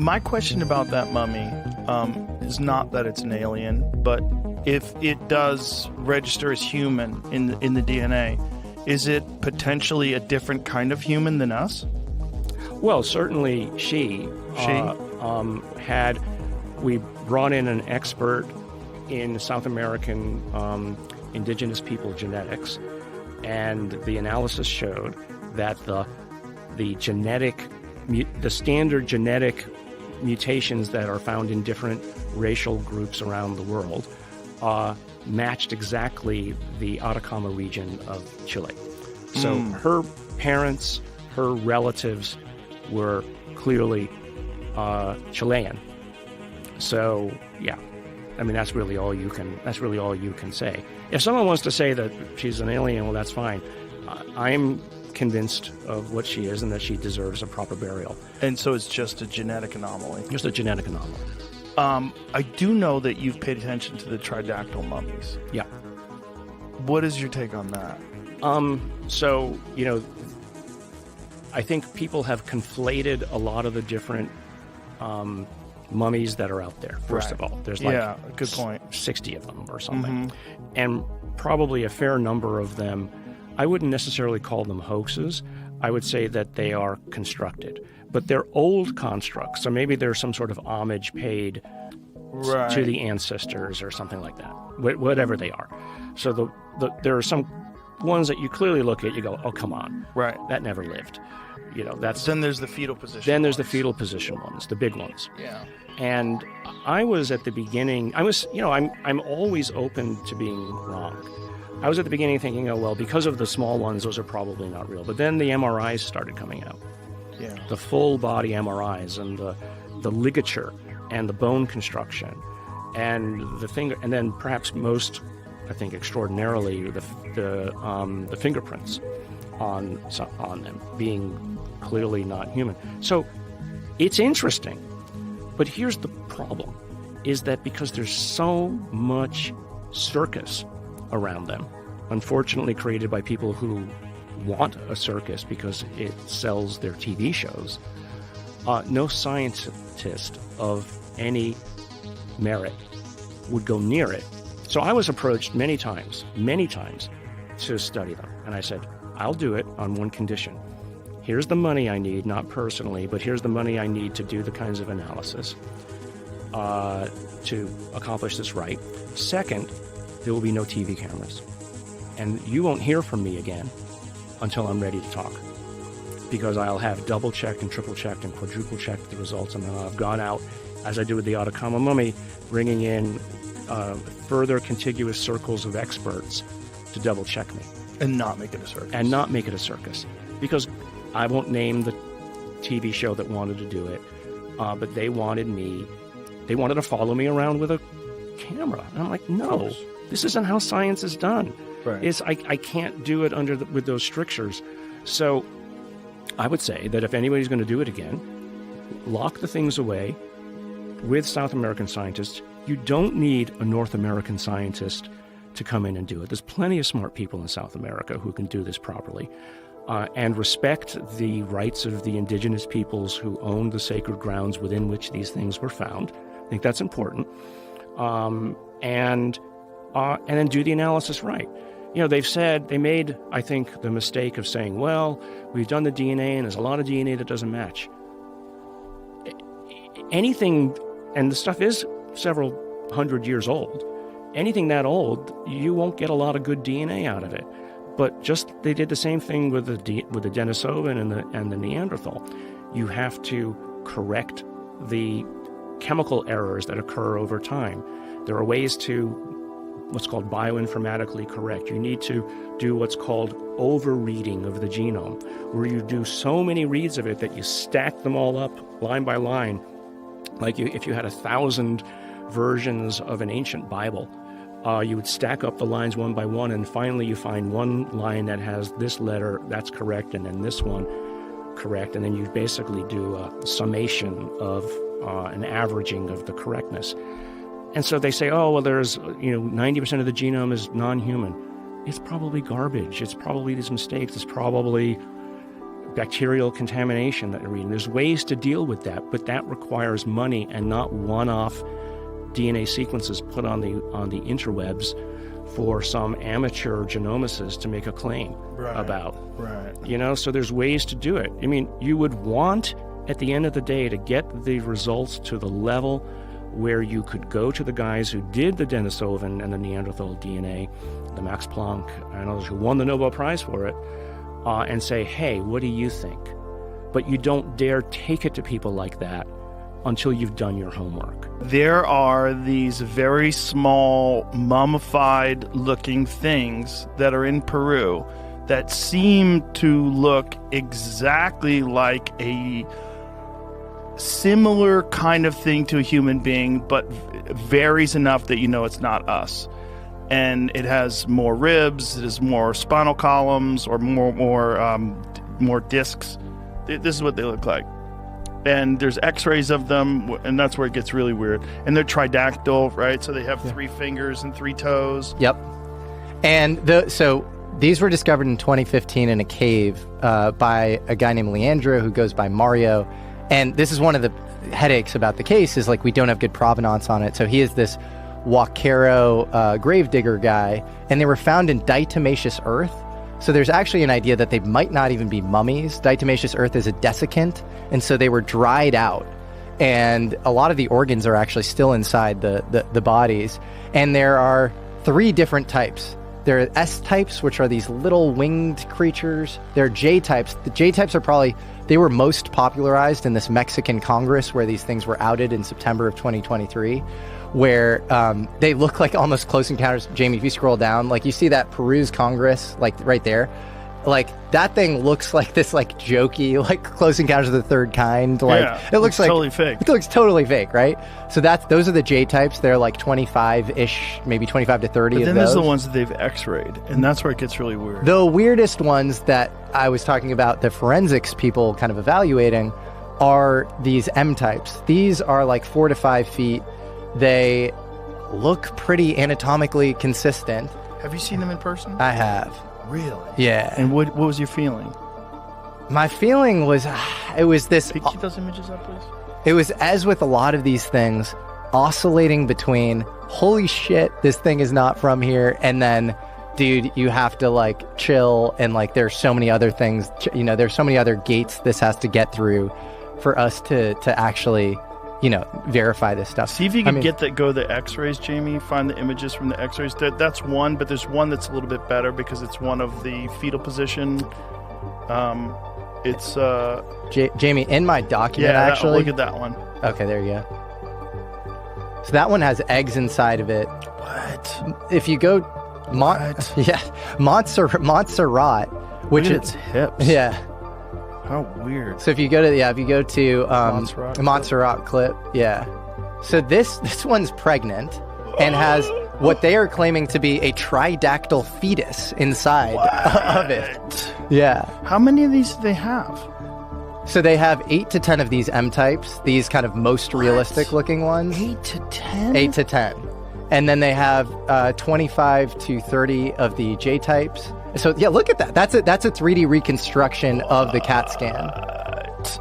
My question about that mummy is not that it's an alien, but if it does register as human in the DNA, is it potentially a different kind of human than us? Well, certainly we brought in an expert in South American indigenous people genetics, and the analysis showed that the standard genetic mutations that are found in different racial groups around the world matched exactly the Atacama region of Chile. So her parents, her relatives were clearly Chilean. So yeah, I mean that's really all you can say. If someone wants to say that she's an alien, well, that's fine. I'm convinced of what she is and that she deserves a proper burial. And so it's just a genetic anomaly. Just a genetic anomaly. I do know that you've paid attention to the Tridactyl Mummies. Yeah. What is your take on that? So, I think people have conflated a lot of the different mummies that are out there, first of all. There's good point. 60 of them or something. And probably a fair number of them, I wouldn't necessarily call them hoaxes. I would say that they are constructed. But they're old constructs, so maybe there's some sort of homage paid to the ancestors or something like that, whatever they are. So there are some ones that you clearly look at, you go, oh, come on. Right. That never lived. Then there's the fetal position. Then there's the fetal position ones, the big ones. Yeah. And I was at the beginning, I'm always open to being wrong. I was at the beginning thinking, oh, well, because of the small ones, those are probably not real. But then the MRIs started coming out. Yeah. The full body MRIs and the ligature and the bone construction and the finger, and then perhaps most, I think, extraordinarily, the fingerprints on them being clearly not human. So it's interesting. But here's the problem, is that because there's so much circus around them, unfortunately created by people who want a circus because it sells their TV shows, no scientist of any merit would go near it. So I was approached many times to study them. And I said, I'll do it on one condition. Here's the money I need, not personally, but here's the money I need to do the kinds of analysis to accomplish this right. Second, there will be no TV cameras. And you won't hear from me again until I'm ready to talk, because I'll have double-checked and triple-checked and quadruple-checked the results, and then I'll have gone out, as I do with the Atacama mummy, bringing in further contiguous circles of experts to double-check me. And not make it a circus. Because I won't name the TV show that wanted to do it, but they wanted to follow me around with a camera. And I'm like, no, this isn't how science is done. Right. I can't do it with those strictures. So I would say that if anybody's going to do it again, lock the things away with South American scientists. You don't need a North American scientist to come in and do it. There's plenty of smart people in South America who can do this properly. And respect the rights of the indigenous peoples who owned the sacred grounds within which these things were found. I think that's important. And then do the analysis right. They made, I think, the mistake of saying, well, we've done the DNA and there's a lot of DNA that doesn't match. Anything, and the stuff is several hundred years old, anything that old, you won't get a lot of good DNA out of it. But they did the same thing with the Denisovan and the Neanderthal. You have to correct the chemical errors that occur over time. There are ways to what's called bioinformatically correct. You need to do what's called over-reading of the genome, where you do so many reads of it that you stack them all up line by line. Like if you had 1,000 versions of an ancient Bible, you would stack up the lines one by one, and finally you find one line that has this letter, that's correct, and then this one correct, and then you basically do a summation of an averaging of the correctness. And so they say, oh, well, there's 90% of the genome is non-human. It's probably garbage. It's probably these mistakes. It's probably bacterial contamination that they're eating. There's ways to deal with that, but that requires money and not one-off DNA sequences put on the interwebs for some amateur genomicist to make a claim about. Right. You know, so there's ways to do it. I mean, you would want, at the end of the day, to get the results to the level where you could go to the guys who did the Denisovan and the Neanderthal DNA, the Max Planck and others who won the Nobel Prize for it, and say, hey, what do you think? But you don't dare take it to people like that until you've done your homework. There are these very small mummified looking things that are in Peru that seem to look exactly like a similar kind of thing to a human being, but varies enough that you know it's not us. And it has more ribs, it has more spinal columns, or more discs. This is what they look like. And there's x-rays of them, and that's where it gets really weird. And they're tridactyl, right? So they have 3 fingers and 3 toes. Yep. And so these were discovered in 2015 in a cave by a guy named Leandro who goes by Mario. And this is one of the headaches about the case, is like we don't have good provenance on it. So he is this Huaquero gravedigger guy, and they were found in diatomaceous earth. So there's actually an idea that they might not even be mummies. Diatomaceous earth is a desiccant, and so they were dried out. And a lot of the organs are actually still inside the bodies. And there are 3 different types. There are S types, which are these little winged creatures. There are J types. The J types are probably, they were most popularized in this Mexican Congress where these things were outed in September of 2023, where they look like almost Close Encounters. Jamie, if you scroll down, like you see that Peru's Congress, like right there, like that thing looks like this like jokey, like Close Encounters of the Third Kind. Like it looks like totally fake. It looks totally fake, right? So those are the J types. They're like 25-ish, maybe 25 to 30 But of then those. there's the ones that they've x-rayed, and that's where it gets really weird. The weirdest ones that I was talking about, the forensics people kind of evaluating, are these M types. These are like 4 to 5 feet. They look pretty anatomically consistent. Have you seen them in person? I have. Really? Yeah. And what was your feeling? My feeling was, it was this... Keep those images up, please. It was, as with a lot of these things, oscillating between, holy shit, this thing is not from here, and then, dude, you have to, like, chill, and, like, there's so many other things, you know, there's so many other gates this has to get through for us to actually, you know, verify this stuff. See if you can go the x-rays, Jamie. Find the images from the x-rays. That's one, but there's one that's a little bit better because it's one of the fetal position. It's Jamie, in my document, actually. Look at that one. Okay, there you go. So that one has eggs inside of it. What? If you go Montserrat, which look at is its hips. Yeah. How weird. So if you go to Montserrat clip, yeah. So this one's pregnant and has what they are claiming to be a tridactyl fetus inside of it. Yeah. How many of these do they have? So they have 8 to 10 of these M types, these kind of most realistic looking ones. 8 to 10? 8 to 10. And then they have 25 to 30 of the J types. So yeah, look at that. That's a 3D reconstruction of the CAT scan.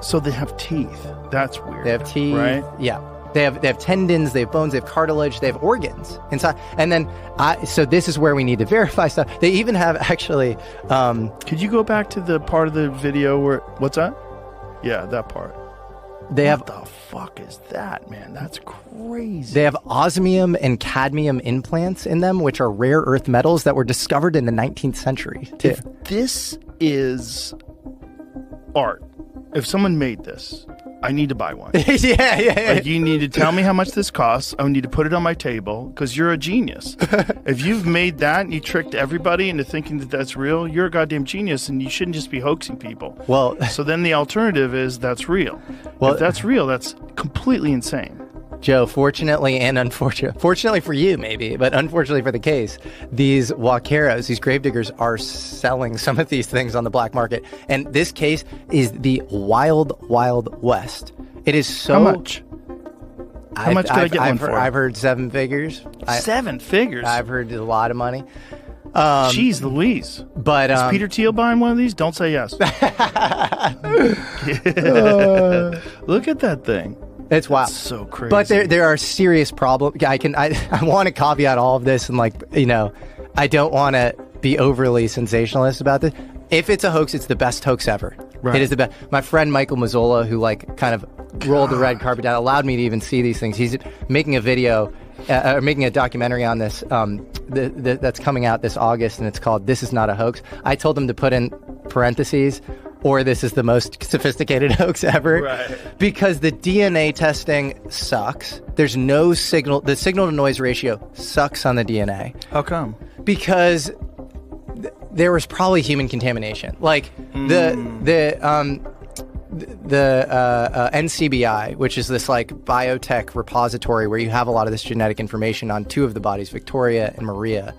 So they have teeth. That's weird. They have teeth, right? Yeah. They have tendons, they have bones, they have cartilage, they have organs inside. And then, so this is where we need to verify stuff. They even have actually. Could you go back to the part of the video where what's that? Yeah, that part. What the fuck is that, man? That's crazy. They have osmium and cadmium implants in them, which are rare earth metals that were discovered in the 19th century, too. If this is art, if someone made this, I need to buy one. Yeah. Like, you need to tell me how much this costs. I need to put it on my table because you're a genius. If you've made that and you tricked everybody into thinking that that's real, you're a goddamn genius, and you shouldn't just be hoaxing people. Well, so then the alternative is that's real. Well, if that's real, that's completely insane. Joe, fortunately and fortunately for you maybe, but unfortunately for the case, these Huaqueros, these gravediggers, are selling some of these things on the black market. And this case is the wild, wild west. It is so... How much? How much could I get one for? I've heard 7 figures. 7 figures? I've heard a lot of money. Jeez Louise. But is Peter Thiel buying one of these? Don't say yes. Look at that thing. It's wild. That's so crazy. But there are serious problems. I want to caveat all of this, and like, you know, I don't want to be overly sensationalist about this. If it's a hoax, it's the best hoax ever. Right. It is the best. My friend Michael Mazzola, who like kind of rolled the red carpet down, allowed me to even see these things. He's making a video, or making a documentary on this that's coming out this August, and it's called "This Is Not a Hoax." I told him to put in parentheses, or this is the most sophisticated hoax ever. Right. Because the DNA testing sucks. There's no signal. The signal to noise ratio sucks on the DNA. How come? Because there was probably human contamination. Like the NCBI, which is this like biotech repository where you have a lot of this genetic information on two of the bodies, Victoria and Maria.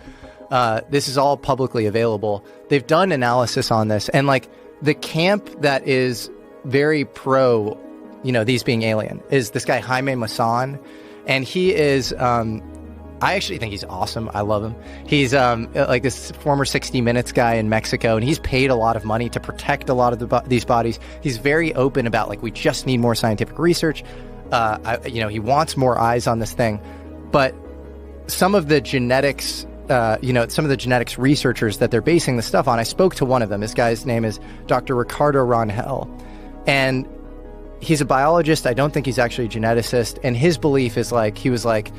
This is all publicly available. They've done analysis on this, and like the camp that is very pro, you know, these being alien is this guy Jaime Maussan, and he is I actually think he's awesome. I love him. He's like this former 60 Minutes guy in Mexico, and he's paid a lot of money to protect a lot of these bodies. He's very open about like, we just need more scientific research. You know, he wants more eyes on this thing. But some of the genetics, you know, some of the genetics researchers that they're basing the stuff on, I spoke to one of them. This guy's name is Dr. Ricardo Rangel, and he's a biologist. I don't think he's actually a geneticist. And his belief is like, he was like,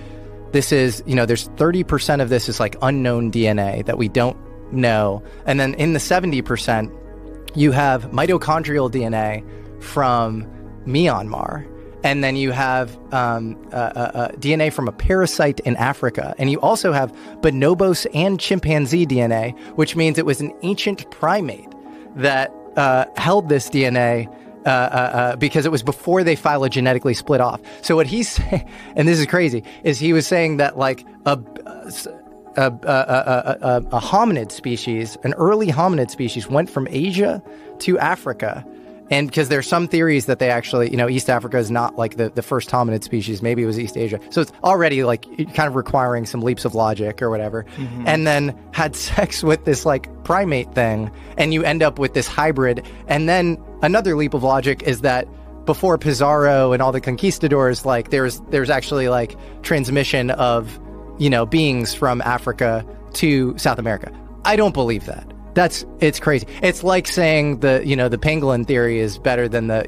this is, you know, there's 30% of this is like unknown DNA that we don't know. And then in the 70%, you have mitochondrial DNA from Myanmar. And then you have DNA from a parasite in Africa. And you also have bonobos and chimpanzee DNA, which means it was an ancient primate that held this DNA because it was before they phylogenetically split off. So what he's saying, and this is crazy, is he was saying that like a hominid species, an early hominid species, went from Asia to Africa. And because there's some theories that they actually, you know, East Africa is not like the first hominid species. Maybe it was East Asia. So it's already like kind of requiring some leaps of logic or whatever. Mm-hmm. And then had sex with this like primate thing. And you end up with this hybrid. And then another leap of logic is that before Pizarro and all the conquistadors, like there's actually like transmission of, you know, beings from Africa to South America. I don't believe that. It's crazy. It's like saying the pangolin theory is better than the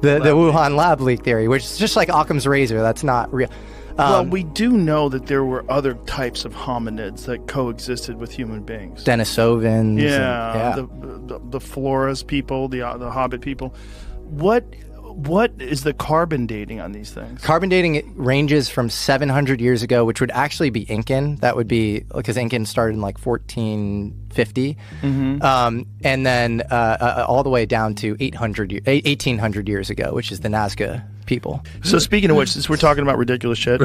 Wuhan lab leak theory, which is just like Occam's razor. That's not real. Well, we do know that there were other types of hominids that coexisted with human beings. Denisovans. Yeah. The Floras people, the Hobbit people. What is the carbon dating on these things? Carbon dating ranges from 700 years ago, which would actually be Incan. That would be because Incan started in like 1450. Mm-hmm. And then all the way down to 1800 years ago, which is the Nazca people. So speaking of which, since we're talking about ridiculous shit,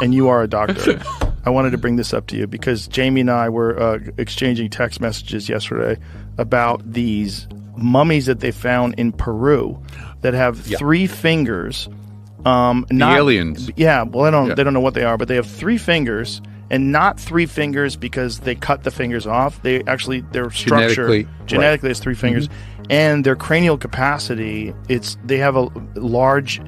and you are a doctor, I wanted to bring this up to you because Jamie and I were exchanging text messages yesterday about these mummies that they found in Peru that have three fingers. The aliens. Yeah, well, they don't know what they are, but they have three fingers, and not three fingers because they cut the fingers off. They actually, their structure genetically has three fingers, and their cranial capacity, they have a large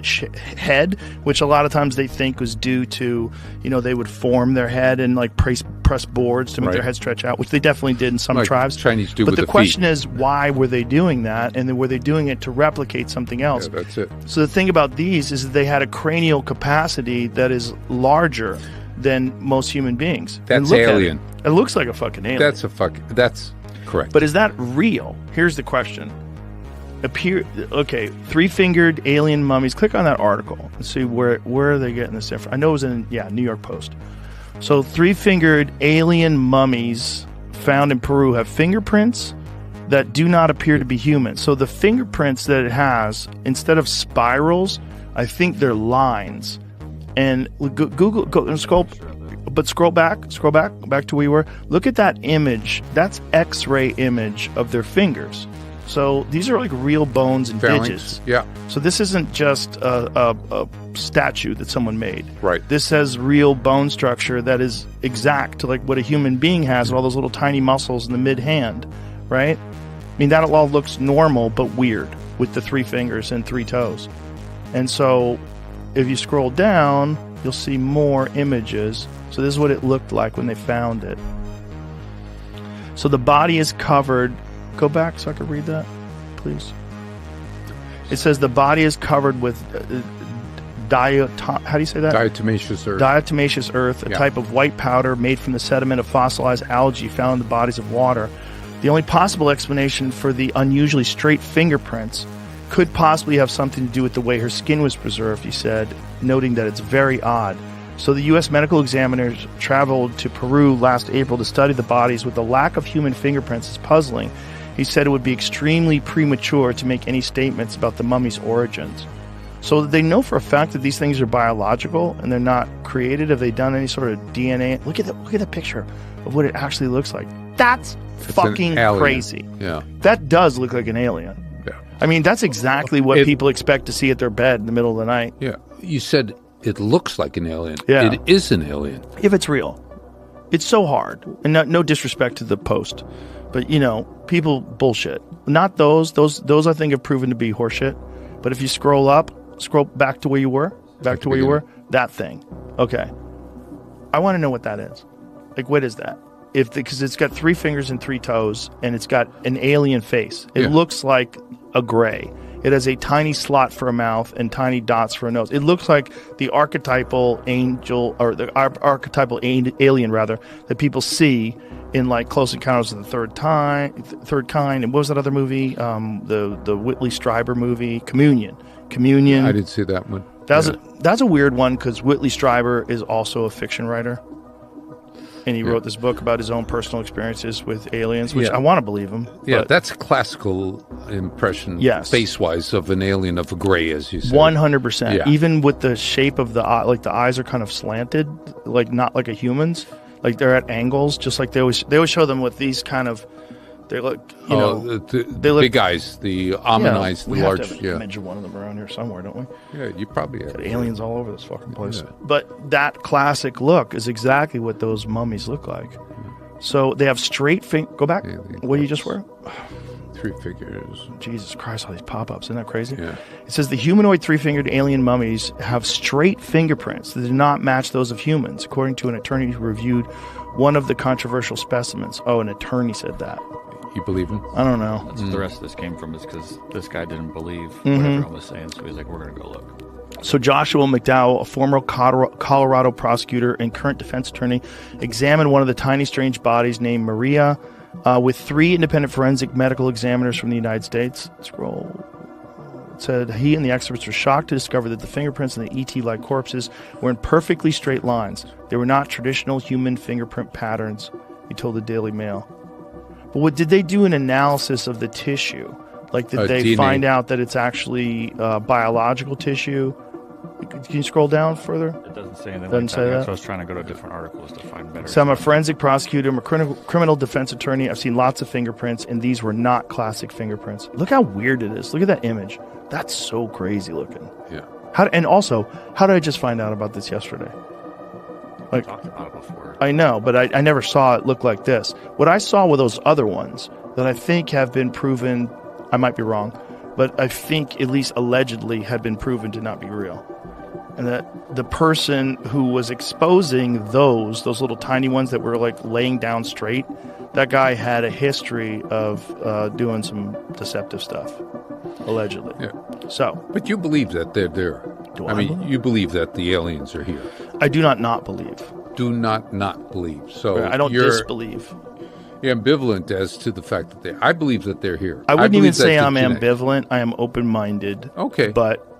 head, which a lot of times they think was due to, you know, they would form their head and like press boards to make their head stretch out, which they definitely did in some tribes. Chinese do but with the the question feet. is, why were they doing that? And then were they doing it to replicate something else? Yeah, that's it. So the thing about these is that they had a cranial capacity that is larger than most human beings. That's alien. It looks like a fucking alien. That's correct. But is that real? Here's the question. Three-fingered alien mummies. Click on that article and see where are they getting this from. I know it was in New York Post. So three-fingered alien mummies found in Peru have fingerprints that do not appear to be human. So the fingerprints that it has, instead of spirals, I think they're lines. And Google, scroll back to where we were. Look at that image. That's X-ray image of their fingers. So these are like real bones and Phalanx. digits. Yeah. So this isn't just a statue that someone made. Right. This has real bone structure that is exact to like what a human being has, with all those little tiny muscles in the mid-hand, right? I mean, that all looks normal but weird with the 3 fingers and 3 toes. And so if you scroll down, you'll see more images. So this is what it looked like when they found it. So the body is covered. Go back so I can read that, please. It says the body is covered with how do you say that? Diatomaceous earth. Diatomaceous earth, a Yeah. type of white powder made from the sediment of fossilized algae found in the bodies of water. The only possible explanation for the unusually straight fingerprints could possibly have something to do with the way her skin was preserved, he said, noting that it's very odd. So the U.S. medical examiners traveled to Peru last April to study the bodies. With the lack of human fingerprints is puzzling. He said it would be extremely premature to make any statements about the mummy's origins. So they know for a fact that these things are biological and they're not created. Have they done any sort of DNA? Look at the picture of what it actually looks like. That's fucking crazy. Yeah. That does look like an alien. Yeah. I mean, that's exactly what people expect to see at their bed in the middle of the night. Yeah. You said it looks like an alien. Yeah. It is an alien. If it's real. It's so hard. And no disrespect to the post, but people bullshit. Not those I think have proven to be horseshit. But if you scroll back to where you were, that thing. Okay. I want to know what that is. Like, what is that? Because it's got 3 fingers and 3 toes, and it's got an alien face. It looks like a gray. It has a tiny slot for a mouth and tiny dots for a nose. It looks like the archetypal angel, or the archetypal alien, rather, that people see in like Close Encounters of the Third Kind. And what was that other movie? The Whitley Strieber movie, Communion. I didn't see that one. That's a weird one because Whitley Strieber is also a fiction writer. And he wrote this book about his own personal experiences with aliens, which I want to believe him. Yeah, that's a classical impression, face-wise, of an alien, of a gray, as you said. 100%. Yeah. Even with the shape of the eye, like the eyes are kind of slanted, like not like a human's. Like they're at angles, just like they always show them with these kind of. They look, the big eyes, the almond eyes, the we large. have to have an image of one of them around here somewhere, don't we? Yeah, you probably have. Got aliens all over this fucking place. Yeah. But that classic look is exactly what those mummies look like. So they have straight Go back. What did you just wear? 3 figures. Jesus Christ, all these pop-ups. Isn't that crazy? Yeah. It says the humanoid 3-fingered alien mummies have straight fingerprints that do not match those of humans, according to an attorney who reviewed one of the controversial specimens. Oh, an attorney said that. You believe him? I don't know. That's what the rest of this came from, is because this guy didn't believe what everyone was saying, so he's like, we're going to go look. So Joshua McDowell, a former Colorado prosecutor and current defense attorney, examined one of the tiny strange bodies named Maria with 3 independent forensic medical examiners from the United States. Scroll. It said he and the experts were shocked to discover that the fingerprints in the ET-like corpses were in perfectly straight lines. They were not traditional human fingerprint patterns, he told the Daily Mail. But did they do an analysis of the tissue? Like, did they DNA. find out that it's actually biological tissue? Can you scroll down further? It doesn't say anything Doesn't like say that. that? So I was trying to go to different articles to find better. So I'm a forensic prosecutor, I'm a criminal defense attorney. I've seen lots of fingerprints, and these were not classic fingerprints. Look how weird it is. Look at that image. That's so crazy looking. Yeah. How did I just find out about this yesterday? We talked about it before. I know, but I never saw it look like this. What I saw were those other ones that I think have been proven, I might be wrong, but I think at least allegedly had been proven to not be real. And that the person who was exposing those little tiny ones that were like laying down straight, that guy had a history of doing some deceptive stuff, allegedly. Yeah. So. But you believe that they're there. I mean, you believe that the aliens are here. I do not believe. Do not believe. So I don't disbelieve. You're ambivalent as to the fact that I believe that they're here. I wouldn't even say I'm ambivalent. I am open-minded. Okay. But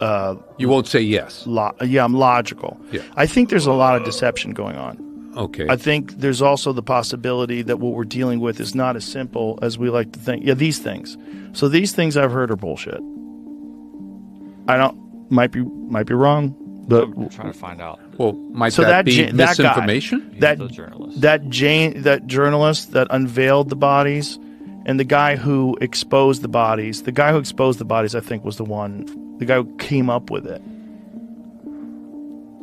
you won't say yes. I'm logical. Yeah. I think there's a lot of deception going on. Okay. I think there's also the possibility that what we're dealing with is not as simple as we like to think. Yeah, these things. So these things I've heard are bullshit. Might be wrong, but I'm trying to find out. Well, might that be misinformation? He's the journalist. That journalist that unveiled the bodies And the guy who exposed the bodies, I think was the guy who came up with it.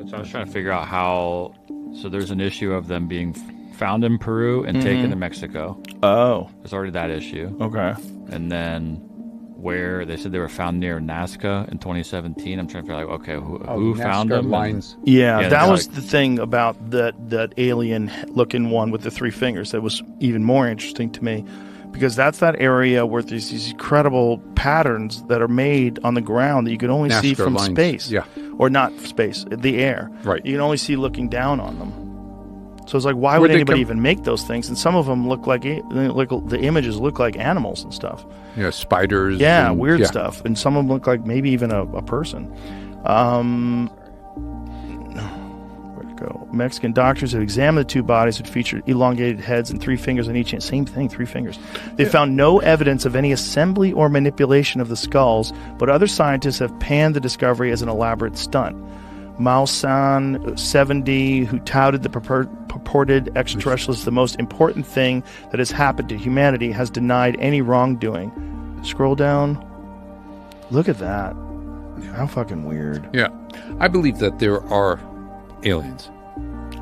So I was trying to figure out how, so there's an issue of them being found in Peru and taken to Mexico. Oh. There's already that issue. Okay. And then where they said they were found near Nazca in 2017. I'm trying to figure out, okay, who found them? Lines. Yeah, that was the thing about that alien-looking one with the 3 fingers that was even more interesting to me, because that's that area where there's these incredible patterns that are made on the ground that you can only see from space. Yeah. Or not space, the air. Right. You can only see looking down on them. So it's like, why would anybody even make those things? And some of them look like the images look like animals and stuff. Yeah, spiders. Yeah, weird stuff. And some of them look like maybe even a person. Where'd it go? Mexican doctors have examined the 2 bodies that featured elongated heads and 3 fingers on each hand. Same thing, 3 fingers. They found no evidence of any assembly or manipulation of the skulls, but other scientists have panned the discovery as an elaborate stunt. Mausan 70, who touted the purported extraterrestrials, the most important thing that has happened to humanity, has denied any wrongdoing. Scroll down. Look at that. How fucking weird. Yeah. I believe that there are aliens.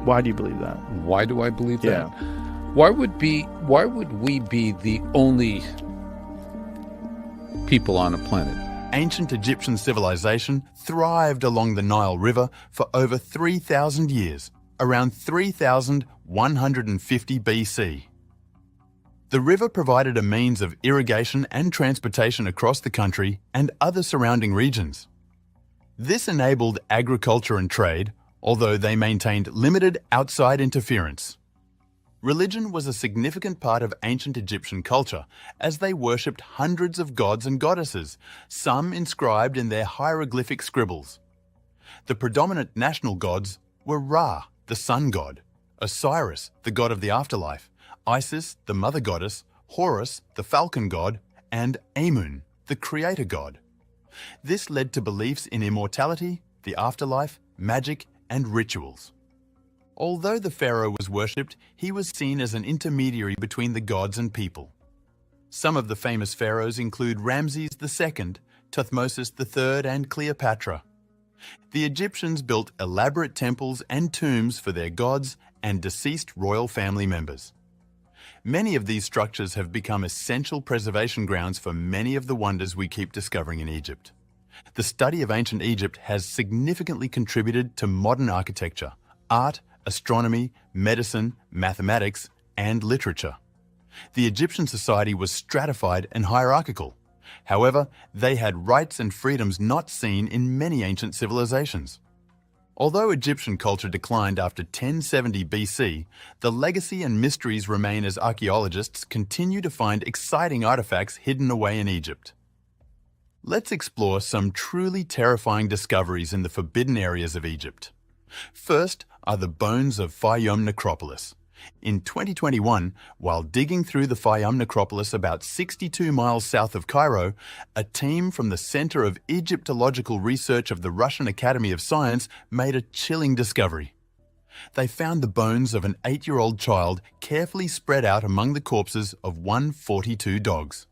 Why do you believe that? Why do I believe that? Yeah. Why would we be the only people on a planet? Ancient Egyptian civilization thrived along the Nile River for over 3,000 years, around 3,150 BC. The river provided a means of irrigation and transportation across the country and other surrounding regions. This enabled agriculture and trade, although they maintained limited outside interference. Religion was a significant part of ancient Egyptian culture, as they worshipped hundreds of gods and goddesses, some inscribed in their hieroglyphic scribbles. The predominant national gods were Ra, the sun god, Osiris, the god of the afterlife, Isis, the mother goddess, Horus, the falcon god, and Amun, the creator god. This led to beliefs in immortality, the afterlife, magic, and rituals. Although the pharaoh was worshipped, he was seen as an intermediary between the gods and people. Some of the famous pharaohs include Ramses II, Thutmose III, and Cleopatra. The Egyptians built elaborate temples and tombs for their gods and deceased royal family members. Many of these structures have become essential preservation grounds for many of the wonders we keep discovering in Egypt. The study of ancient Egypt has significantly contributed to modern architecture, art, astronomy, medicine, mathematics, and literature. The Egyptian society was stratified and hierarchical. However, they had rights and freedoms not seen in many ancient civilizations. Although Egyptian culture declined after 1070 BC, the legacy and mysteries remain as archaeologists continue to find exciting artifacts hidden away in Egypt. Let's explore some truly terrifying discoveries in the forbidden areas of Egypt. First are the bones of Fayum necropolis. In 2021, while digging through the Fayum necropolis about 62 miles south of Cairo, a team from the Center of Egyptological Research of the Russian Academy of Science made a chilling discovery. They found the bones of an 8-year-old child carefully spread out among the corpses of 142 dogs.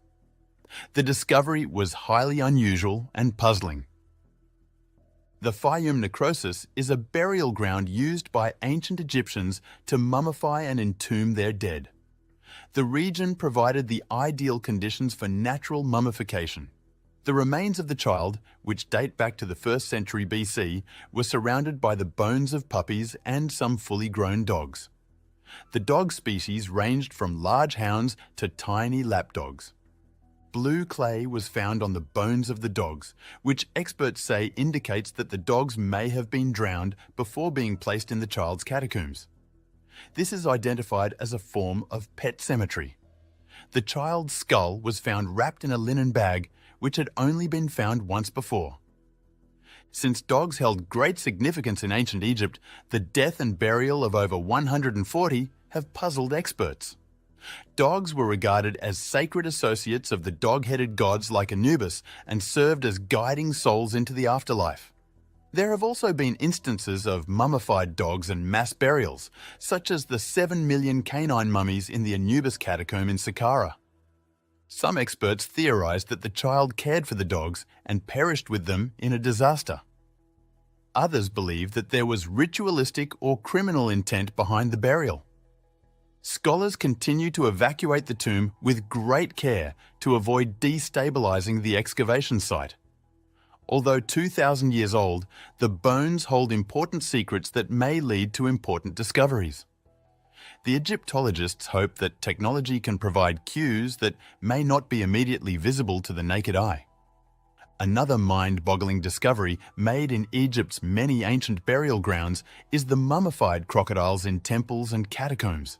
The discovery was highly unusual and puzzling. The Fayum necrosis is a burial ground used by ancient Egyptians to mummify and entomb their dead. The region provided the ideal conditions for natural mummification. The remains of the child, which date back to the 1st century BC, were surrounded by the bones of puppies and some fully grown dogs. The dog species ranged from large hounds to tiny lapdogs. Blue clay was found on the bones of the dogs, which experts say indicates that the dogs may have been drowned before being placed in the child's catacombs. This is identified as a form of pet cemetery. The child's skull was found wrapped in a linen bag, which had only been found once before. Since dogs held great significance in ancient Egypt, the death and burial of over 140 have puzzled experts. Dogs were regarded as sacred associates of the dog-headed gods like Anubis and served as guiding souls into the afterlife. There have also been instances of mummified dogs and mass burials, such as the 7 million canine mummies in the Anubis catacomb in Saqqara. Some experts theorized that the child cared for the dogs and perished with them in a disaster. Others believe that there was ritualistic or criminal intent behind the burial. Scholars continue to evacuate the tomb with great care to avoid destabilizing the excavation site. Although 2,000 years old, the bones hold important secrets that may lead to important discoveries. The Egyptologists hope that technology can provide cues that may not be immediately visible to the naked eye. Another mind-boggling discovery made in Egypt's many ancient burial grounds is the mummified crocodiles in temples and catacombs.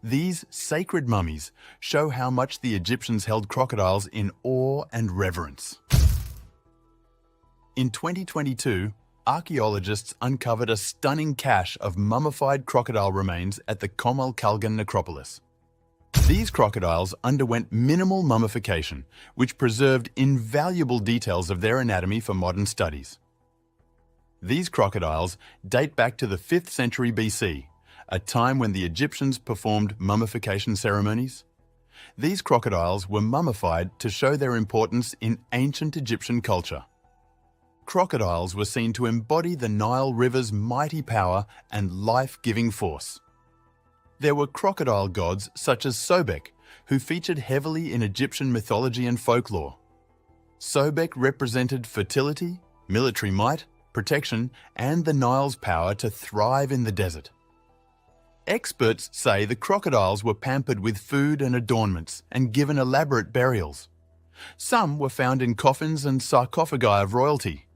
These sacred mummies show how much the Egyptians held crocodiles in awe and reverence. In 2022, archaeologists uncovered a stunning cache of mummified crocodile remains at the Komel Kalgan necropolis. These crocodiles underwent minimal mummification, which preserved invaluable details of their anatomy for modern studies. These crocodiles date back to the 5th century BC, a time when the Egyptians performed mummification ceremonies. These crocodiles were mummified to show their importance in ancient Egyptian culture. Crocodiles were seen to embody the Nile River's mighty power and life-giving force. There were crocodile gods such as Sobek, who featured heavily in Egyptian mythology and folklore. Sobek represented fertility, military might, protection, and the Nile's power to thrive in the desert. Experts say the crocodiles were pampered with food and adornments and given elaborate burials. Some were found in coffins and sarcophagi of royalty.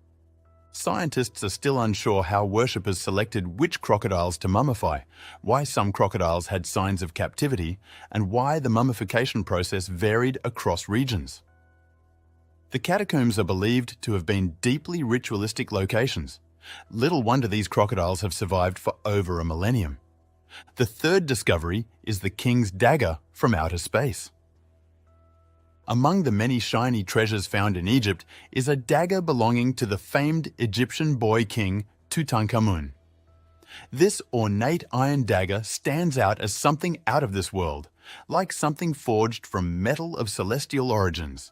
Scientists are still unsure how worshippers selected which crocodiles to mummify, why some crocodiles had signs of captivity, and why the mummification process varied across regions. The catacombs are believed to have been deeply ritualistic locations. Little wonder these crocodiles have survived for over a millennium. The third discovery is the king's dagger from outer space. Among the many shiny treasures found in Egypt is a dagger belonging to the famed Egyptian boy king Tutankhamun. This ornate iron dagger stands out as something out of this world, like something forged from metal of celestial origins.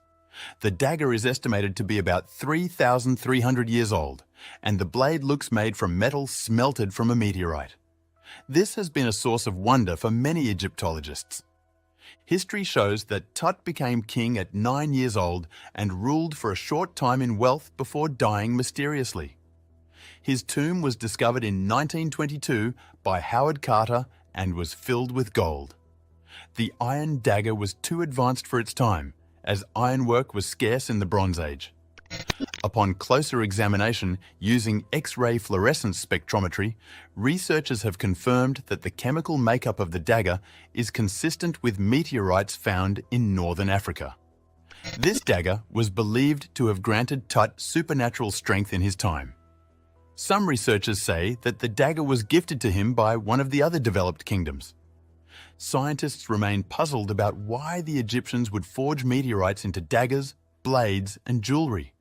The dagger is estimated to be about 3,300 years old, and the blade looks made from metal smelted from a meteorite. This has been a source of wonder for many Egyptologists. History shows that Tut became king at 9 years old and ruled for a short time in wealth before dying mysteriously. His tomb was discovered in 1922 by Howard Carter and was filled with gold. The iron dagger was too advanced for its time, as ironwork was scarce in the Bronze Age. Upon closer examination using X-ray fluorescence spectrometry, researchers have confirmed that the chemical makeup of the dagger is consistent with meteorites found in northern Africa. This dagger was believed to have granted Tut supernatural strength in his time. Some researchers say that the dagger was gifted to him by one of the other developed kingdoms. Scientists remain puzzled about why the Egyptians would forge meteorites into daggers, blades, and jewelry.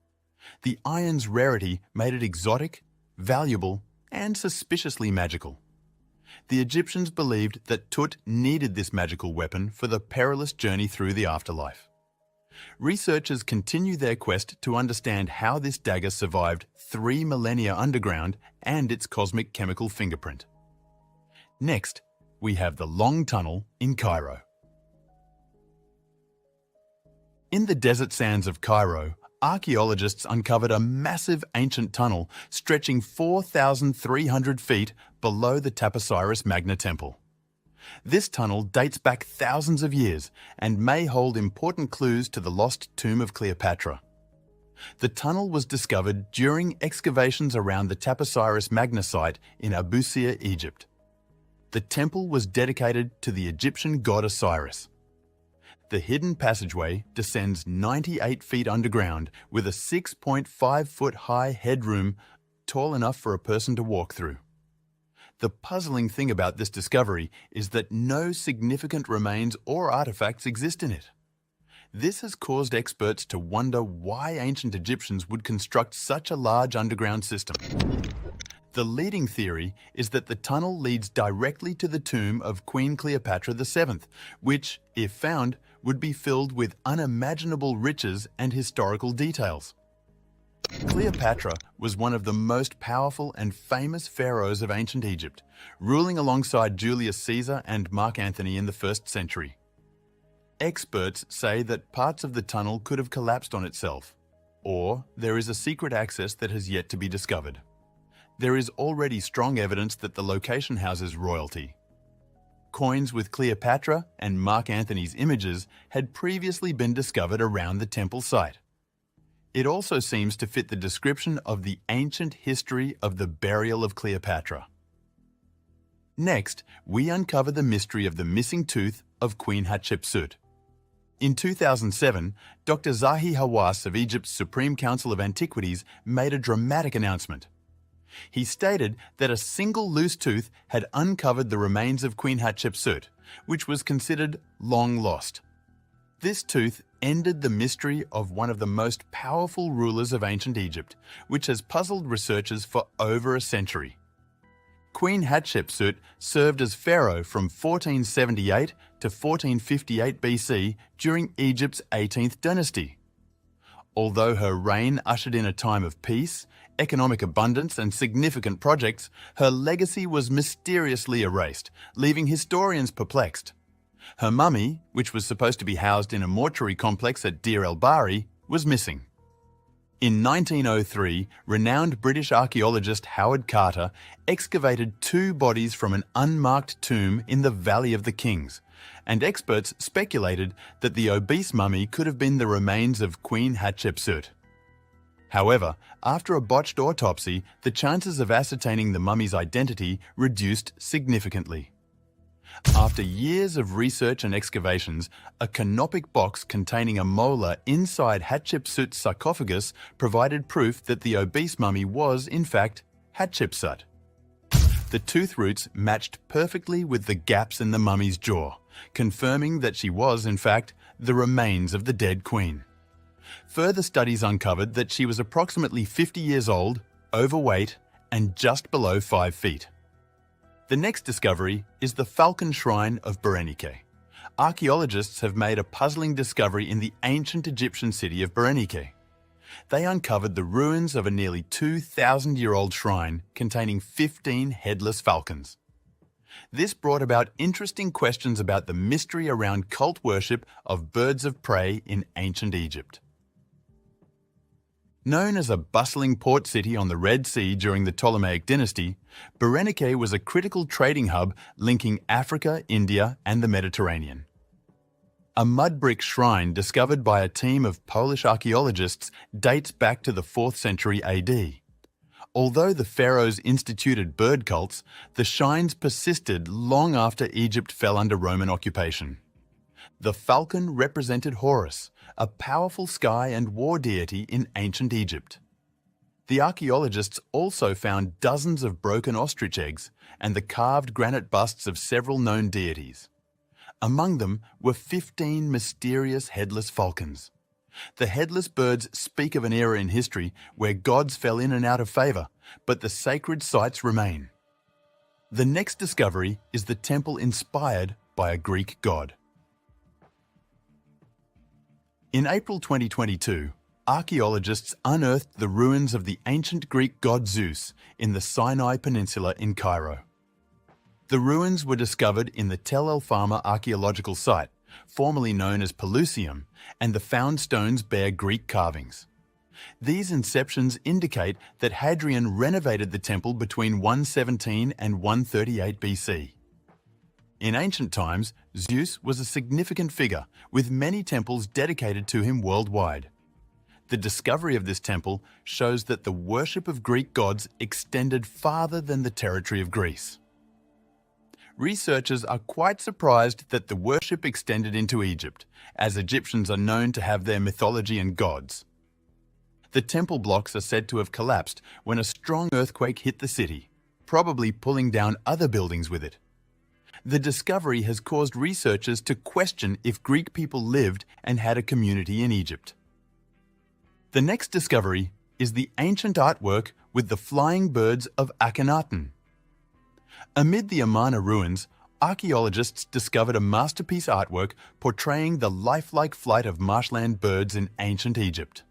The iron's rarity made it exotic, valuable, and suspiciously magical. The Egyptians believed that Tut needed this magical weapon for the perilous journey through the afterlife. Researchers continue their quest to understand how this dagger survived 3 millennia underground and its cosmic chemical fingerprint. Next, we have the Long Tunnel in Cairo. In the desert sands of Cairo, archaeologists uncovered a massive ancient tunnel stretching 4,300 feet below the Taposiris Magna Temple. This tunnel dates back thousands of years and may hold important clues to the lost tomb of Cleopatra. The tunnel was discovered during excavations around the Taposiris Magna site in Abusia, Egypt. The temple was dedicated to the Egyptian god Osiris. The hidden passageway descends 98 feet underground with a 6.5-foot high headroom tall enough for a person to walk through. The puzzling thing about this discovery is that no significant remains or artifacts exist in it. This has caused experts to wonder why ancient Egyptians would construct such a large underground system. The leading theory is that the tunnel leads directly to the tomb of Queen Cleopatra VII, which, if found, would be filled with unimaginable riches and historical details. Cleopatra was one of the most powerful and famous pharaohs of ancient Egypt, ruling alongside Julius Caesar and Mark Antony in the 1st century. Experts say that parts of the tunnel could have collapsed on itself, or there is a secret access that has yet to be discovered. There is already strong evidence that the location houses royalty. Coins with Cleopatra and Mark Antony's images had previously been discovered around the temple site. It also seems to fit the description of the ancient history of the burial of Cleopatra. Next, we uncover the mystery of the missing tooth of Queen Hatshepsut. In 2007, Dr. Zahi Hawass of Egypt's Supreme Council of Antiquities made a dramatic announcement. He stated that a single loose tooth had uncovered the remains of Queen Hatshepsut, which was considered long lost. This tooth ended the mystery of one of the most powerful rulers of ancient Egypt, which has puzzled researchers for over a century. Queen Hatshepsut served as pharaoh from 1478 to 1458 BC during Egypt's 18th dynasty. Although her reign ushered in a time of peace, economic abundance and significant projects, her legacy was mysteriously erased, leaving historians perplexed. Her mummy, which was supposed to be housed in a mortuary complex at Deir el-Bahri, was missing. In 1903, renowned British archaeologist Howard Carter excavated 2 bodies from an unmarked tomb in the Valley of the Kings, and experts speculated that the obese mummy could have been the remains of Queen Hatshepsut. However, after a botched autopsy, the chances of ascertaining the mummy's identity reduced significantly. After years of research and excavations, a canopic box containing a molar inside Hatshepsut's sarcophagus provided proof that the obese mummy was, in fact, Hatshepsut. The tooth roots matched perfectly with the gaps in the mummy's jaw, confirming that she was, in fact, the remains of the dead queen. Further studies uncovered that she was approximately 50 years old, overweight, and just below 5 feet. The next discovery is the Falcon Shrine of Berenike. Archaeologists have made a puzzling discovery in the ancient Egyptian city of Berenike. They uncovered the ruins of a nearly 2,000-year-old shrine containing 15 headless falcons. This brought about interesting questions about the mystery around cult worship of birds of prey in ancient Egypt. Known as a bustling port city on the Red Sea during the Ptolemaic dynasty, Berenike was a critical trading hub linking Africa, India, and the Mediterranean. A mud brick shrine discovered by a team of Polish archaeologists dates back to the 4th century AD. Although the pharaohs instituted bird cults, the shrines persisted long after Egypt fell under Roman occupation. The falcon represented Horus, a powerful sky and war deity in ancient Egypt. The archaeologists also found dozens of broken ostrich eggs and the carved granite busts of several known deities. Among them were 15 mysterious headless falcons. The headless birds speak of an era in history where gods fell in and out of favor, but the sacred sites remain. The next discovery is the temple inspired by a Greek god. In April 2022, archaeologists unearthed the ruins of the ancient Greek god Zeus in the Sinai Peninsula in Cairo. The ruins were discovered in the Tel El Fama archaeological site, formerly known as Pelusium, and the found stones bear Greek carvings. These inceptions indicate that Hadrian renovated the temple between 117 and 138 BC. In ancient times, Zeus was a significant figure, with many temples dedicated to him worldwide. The discovery of this temple shows that the worship of Greek gods extended farther than the territory of Greece. Researchers are quite surprised that the worship extended into Egypt, as Egyptians are known to have their mythology and gods. The temple blocks are said to have collapsed when a strong earthquake hit the city, probably pulling down other buildings with it. The discovery has caused researchers to question if Greek people lived and had a community in Egypt. The next discovery is the ancient artwork with the flying birds of Akhenaten. Amid the Amarna ruins, archaeologists discovered a masterpiece artwork portraying the lifelike flight of marshland birds in ancient Egypt.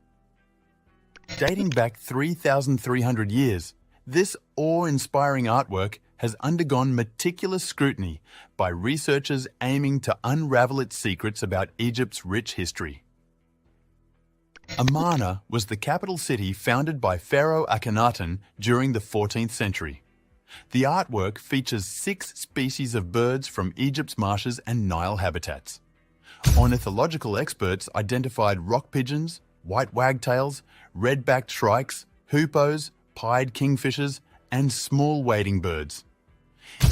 Dating back 3,300 years, this awe-inspiring artwork has undergone meticulous scrutiny by researchers aiming to unravel its secrets about Egypt's rich history. Amarna was the capital city founded by Pharaoh Akhenaten during the 14th century. The artwork features 6 species of birds from Egypt's marshes and Nile habitats. Ornithological experts identified rock pigeons, white wagtails, red-backed shrikes, hoopoes, pied kingfishers, and small wading birds.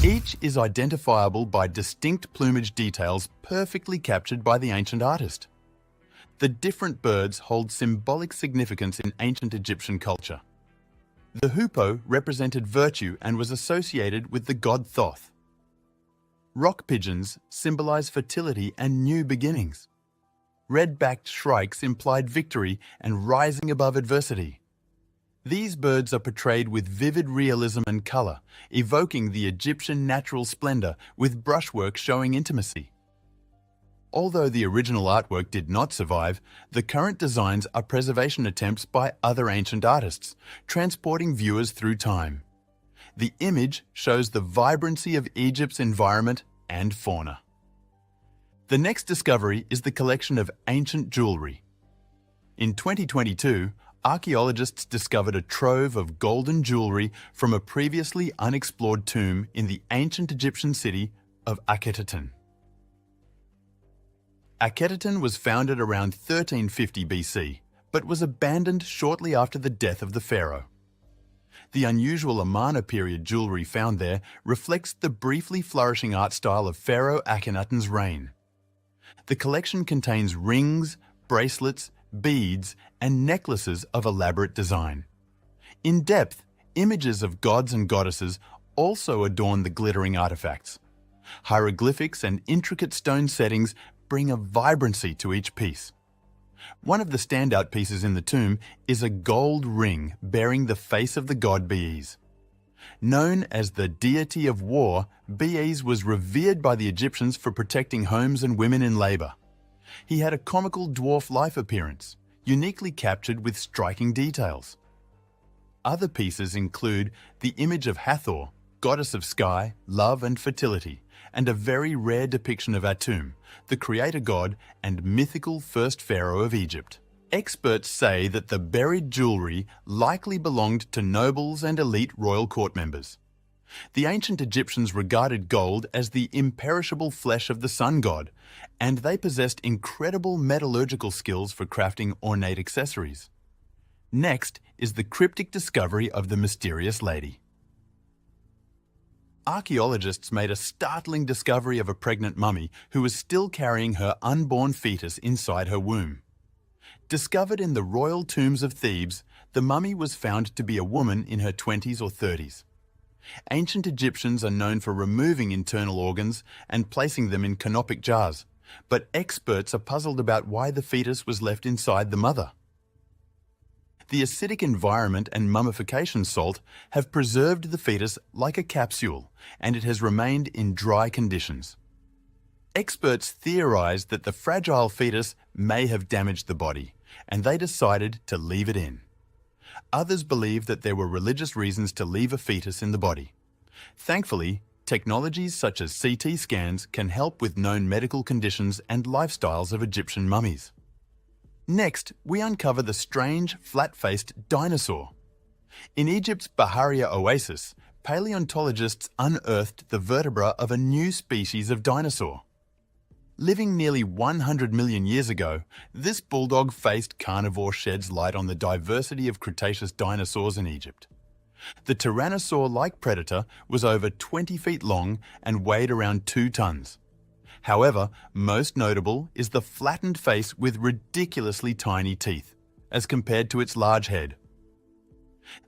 Each is identifiable by distinct plumage details perfectly captured by the ancient artist. The different birds hold symbolic significance in ancient Egyptian culture. The hoopoe represented virtue and was associated with the god Thoth. Rock pigeons symbolize fertility and new beginnings. Red-backed shrikes implied victory and rising above adversity. These birds are portrayed with vivid realism and color, evoking the Egyptian natural splendor with brushwork showing intimacy. Although the original artwork did not survive, the current designs are preservation attempts by other ancient artists, transporting viewers through time. The image shows the vibrancy of Egypt's environment and fauna. The next discovery is the collection of ancient jewelry. In 2022, archaeologists discovered a trove of golden jewelry from a previously unexplored tomb in the ancient Egyptian city of Akhetaten. Akhetaten was founded around 1350 BC, but was abandoned shortly after the death of the pharaoh. The unusual Amarna period jewelry found there reflects the briefly flourishing art style of Pharaoh Akhenaten's reign. The collection contains rings, bracelets, beads, and necklaces of elaborate design. In depth, images of gods and goddesses also adorn the glittering artifacts. Hieroglyphics and intricate stone settings bring a vibrancy to each piece. One of the standout pieces in the tomb is a gold ring bearing the face of the god Bees. Known as the deity of war, Bees was revered by the Egyptians for protecting homes and women in labor. He had a comical dwarf-like appearance, uniquely captured with striking details. Other pieces include the image of Hathor, goddess of sky, love and fertility, and a very rare depiction of Atum, the creator god and mythical first pharaoh of Egypt. Experts say that the buried jewelry likely belonged to nobles and elite royal court members. The ancient Egyptians regarded gold as the imperishable flesh of the sun god, and they possessed incredible metallurgical skills for crafting ornate accessories. Next is the cryptic discovery of the mysterious lady. Archaeologists made a startling discovery of a pregnant mummy who was still carrying her unborn fetus inside her womb. Discovered in the royal tombs of Thebes, the mummy was found to be a woman in her 20s or 30s. Ancient Egyptians are known for removing internal organs and placing them in canopic jars, but experts are puzzled about why the fetus was left inside the mother. The acidic environment and mummification salt have preserved the fetus like a capsule, and it has remained in dry conditions. Experts theorize that the fragile fetus may have damaged the body, and they decided to leave it in. Others believe that there were religious reasons to leave a fetus in the body. Thankfully, technologies such as CT scans can help with known medical conditions and lifestyles of Egyptian mummies. Next, we uncover the strange, flat-faced dinosaur. In Egypt's Baharia Oasis, paleontologists unearthed the vertebra of a new species of dinosaur. Living nearly 100 million years ago, this bulldog-faced carnivore sheds light on the diversity of Cretaceous dinosaurs in Egypt. The tyrannosaur-like predator was over 20 feet long and weighed around 2 tons. However, most notable is the flattened face with ridiculously tiny teeth, as compared to its large head.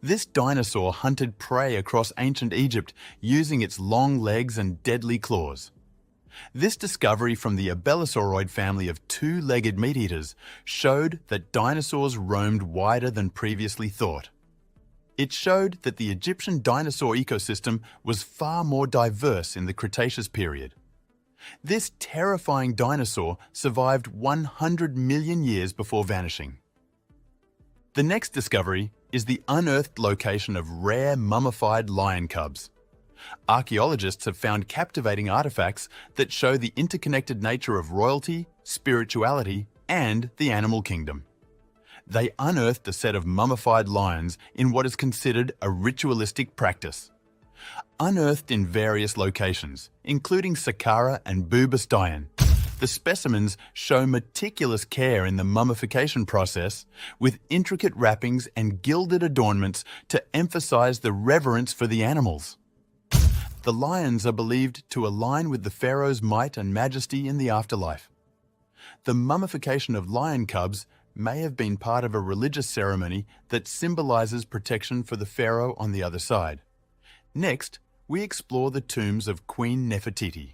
This dinosaur hunted prey across ancient Egypt using its long legs and deadly claws. This discovery from the Abelosauroid family of 2-legged meat-eaters showed that dinosaurs roamed wider than previously thought. It showed that the Egyptian dinosaur ecosystem was far more diverse in the Cretaceous period. This terrifying dinosaur survived 100 million years before vanishing. The next discovery is the unearthed location of rare mummified lion cubs. Archaeologists have found captivating artifacts that show the interconnected nature of royalty, spirituality, and the animal kingdom. They unearthed a set of mummified lions in what is considered a ritualistic practice. Unearthed in various locations, including Saqqara and Bubastian, the specimens show meticulous care in the mummification process, with intricate wrappings and gilded adornments to emphasize the reverence for the animals. The lions are believed to align with the pharaoh's might and majesty in the afterlife. The mummification of lion cubs may have been part of a religious ceremony that symbolizes protection for the pharaoh on the other side. Next, we explore the tombs of Queen Nefertiti.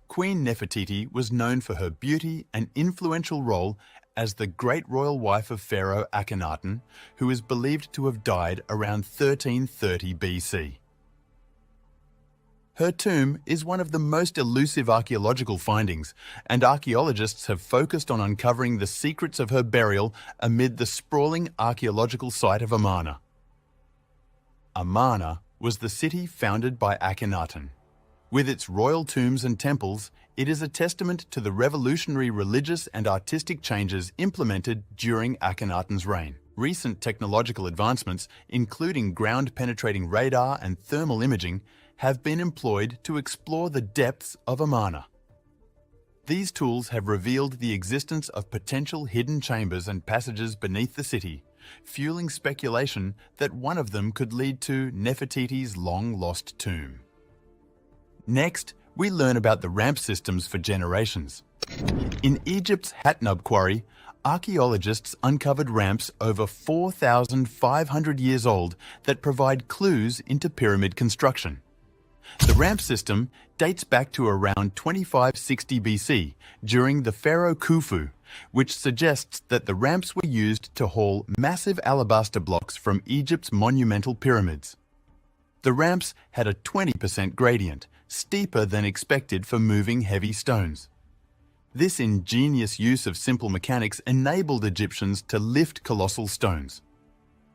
Queen Nefertiti was known for her beauty and influential role as the great royal wife of Pharaoh Akhenaten, who is believed to have died around 1330 BC. Her tomb is one of the most elusive archaeological findings, and archaeologists have focused on uncovering the secrets of her burial amid the sprawling archaeological site of Amarna. Amarna was the city founded by Akhenaten. With its royal tombs and temples, it is a testament to the revolutionary religious and artistic changes implemented during Akhenaten's reign. Recent technological advancements, including ground-penetrating radar and thermal imaging, have been employed to explore the depths of Amarna. These tools have revealed the existence of potential hidden chambers and passages beneath the city, fueling speculation that one of them could lead to Nefertiti's long-lost tomb. Next, we learn about the ramp systems for generations. In Egypt's Hatnub quarry, archaeologists uncovered ramps over 4,500 years old that provide clues into pyramid construction. The ramp system dates back to around 2560 BC, during the pharaoh Khufu, which suggests that the ramps were used to haul massive alabaster blocks from Egypt's monumental pyramids. The ramps had a 20% gradient, steeper than expected for moving heavy stones. This ingenious use of simple mechanics enabled Egyptians to lift colossal stones.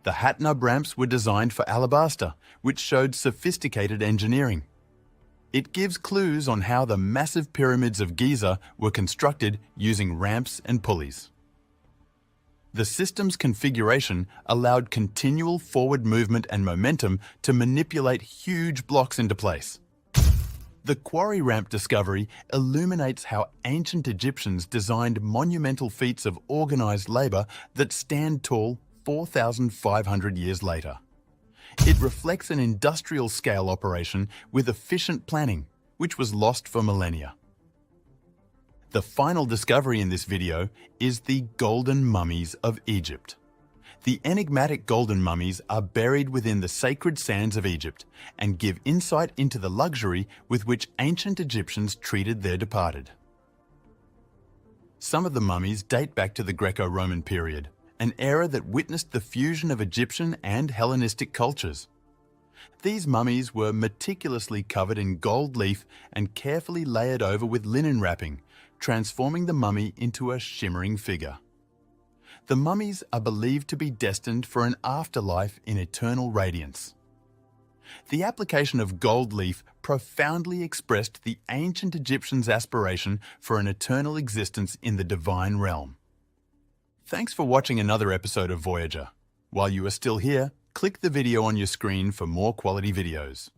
The Hatnub ramps were designed for alabaster, which showed sophisticated engineering. It gives clues on how the massive pyramids of Giza were constructed using ramps and pulleys. The system's configuration allowed continual forward movement and momentum to manipulate huge blocks into place. The quarry ramp discovery illuminates how ancient Egyptians designed monumental feats of organized labor that stand tall 4,500 years later. It reflects an industrial-scale operation with efficient planning, which was lost for millennia. The final discovery in this video is the golden mummies of Egypt. The enigmatic golden mummies are buried within the sacred sands of Egypt and give insight into the luxury with which ancient Egyptians treated their departed. Some of the mummies date back to the Greco-Roman period, an era that witnessed the fusion of Egyptian and Hellenistic cultures. These mummies were meticulously covered in gold leaf and carefully layered over with linen wrapping, transforming the mummy into a shimmering figure. The mummies are believed to be destined for an afterlife in eternal radiance. The application of gold leaf profoundly expressed the ancient Egyptians' aspiration for an eternal existence in the divine realm. Thanks for watching another episode of Voyager. While you are still here, click the video on your screen for more quality videos.